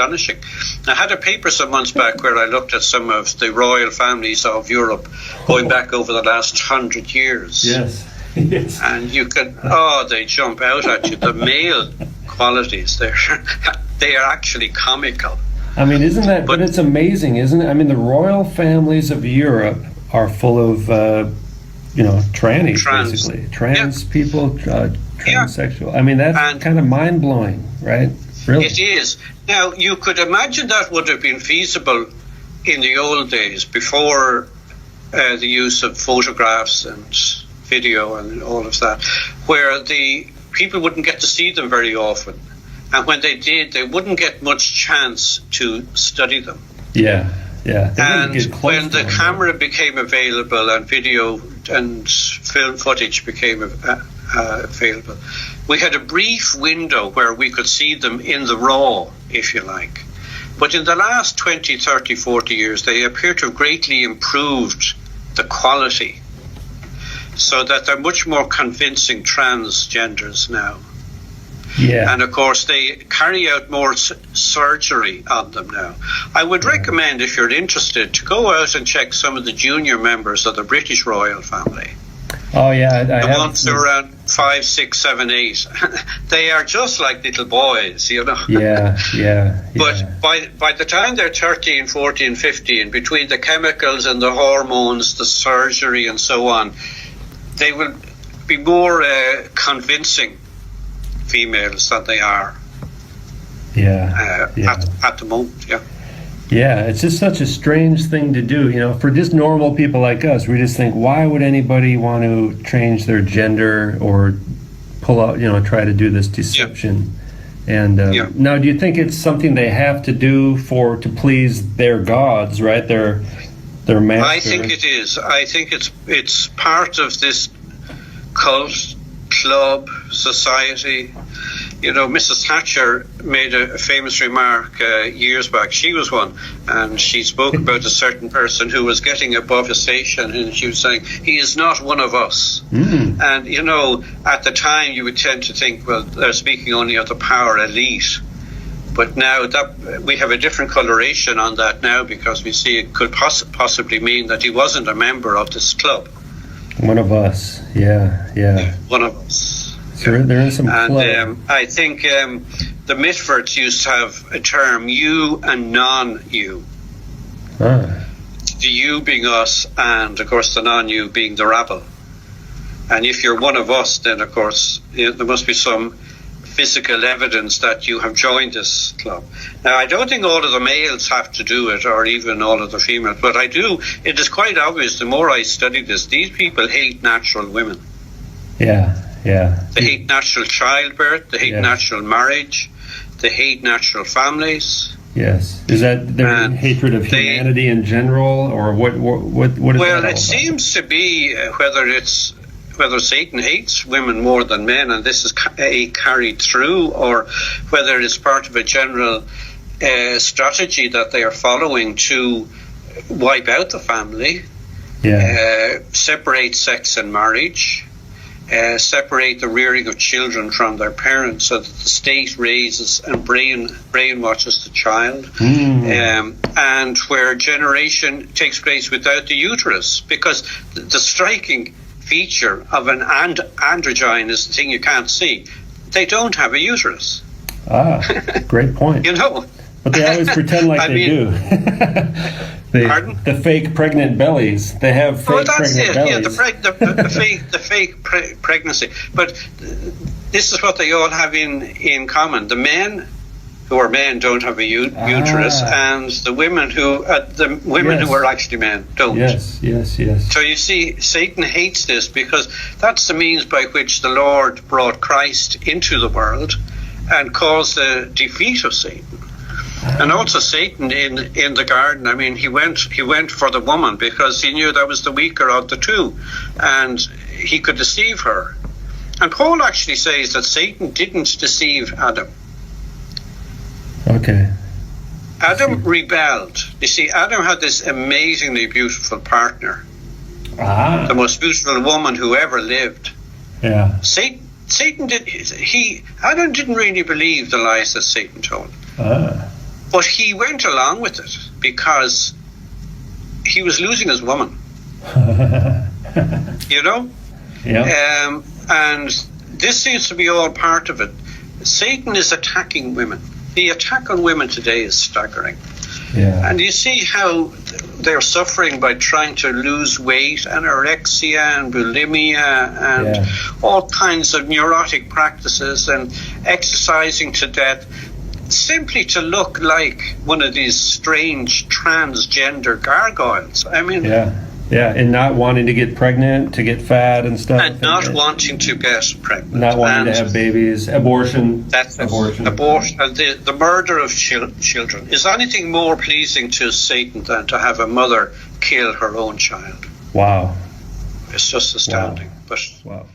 astonishing. I had a paper some months back where I looked at some of the royal families of Europe going back over the last 100 years. Yes. Yes. And you can, they jump out at you. The male qualities, they are actually comical. I mean, isn't that, but it's amazing, isn't it? I mean, the royal families of Europe are full of, trannies, basically. Trans people, transsexual. I mean, that's kind of mind-blowing, right? Really? It is. Now, you could imagine that would have been feasible in the old days, before the use of photographs and video and all of that, where the people wouldn't get to see them very often. And when they did, they wouldn't get much chance to study them. Yeah. And when the camera became available and video and film footage became available, we had a brief window where we could see them in the raw, if you like. But in the last 20, 30, 40 years, they appear to have greatly improved the quality, so that they're much more convincing transgenders now. Yeah. And of course, they carry out more surgery on them now. I would recommend, if you're interested, to go out and check some of the junior members of the British royal family. Oh, yeah. The ones who are around 5, 6, 7, 8. They are just like little boys, you know. Yeah. But by the time they're 13, 14, 15, between the chemicals and the hormones, the surgery and so on, they will be more convincing females than they are at the moment. Yeah, it's just such a strange thing to do, for just normal people like us. We just think, why would anybody want to change their gender or pull out, try to do this deception? And now, do you think it's something they have to do to please their gods, right? Their master? I think it is. I think it's part of this cult, club, society. Mrs. Thatcher made a famous remark years back. She was one, and she spoke about a certain person who was getting above a station, and she was saying, he is not one of us. And, at the time you would tend to think, well, they're speaking only of the power elite. But now that we have a different coloration on that now, because we see it could possibly mean that he wasn't a member of this club. One of us, yeah. One of us. So there is some and I think the Mitfords used to have a term, you and non-you. The you being us, and of course the non-you being the rabble. And if you're one of us, then of course there must be some physical evidence that you have joined this club. Now, I don't think all of the males have to do it, or even all of the females, but I do. It is quite obvious, the more I study this, these people hate natural women. Yeah. They hate natural childbirth, they hate natural marriage, they hate natural families. Yes. Is that their hatred of humanity in general, or what is well, that it seems to be whether Satan hates women more than men, and this is carried through, or whether it's part of a general strategy that they are following to wipe out the family, separate sex and marriage, separate the rearing of children from their parents, so that the state raises and brainwashes the child, and where generation takes place without the uterus, because the striking feature of an androgyne is the thing you can't see. They don't have a uterus. Great point. But they always pretend like they do. Pardon? The fake pregnant bellies. They have fake pregnant bellies. The fake pregnancy. But this is what they all have in common. The men who are men don't have a uterus, and the women who are actually men don't. Yes. So you see, Satan hates this, because that's the means by which the Lord brought Christ into the world and caused the defeat of Satan. And also Satan in the garden, I mean, he went for the woman because he knew that was the weaker of the two, and he could deceive her. And Paul actually says that Satan didn't deceive Adam. Okay. Adam rebelled. You see, Adam had this amazingly beautiful partner. The most beautiful woman who ever lived. Yeah. Adam didn't really believe the lies that Satan told. But he went along with it because he was losing his woman. You know? Yeah. And this seems to be all part of it. Satan is attacking women. The attack on women today is staggering. Yeah. And you see how they're suffering by trying to lose weight, anorexia and bulimia and all kinds of neurotic practices and exercising to death simply to look like one of these strange transgender gargoyles. I mean... Yeah, and not wanting to get pregnant, to get fat and stuff. And not wanting to get pregnant. Not wanting to have babies. Abortion. That's abortion. The murder of children. Is anything more pleasing to Satan than to have a mother kill her own child? Wow. It's just astounding. Wow.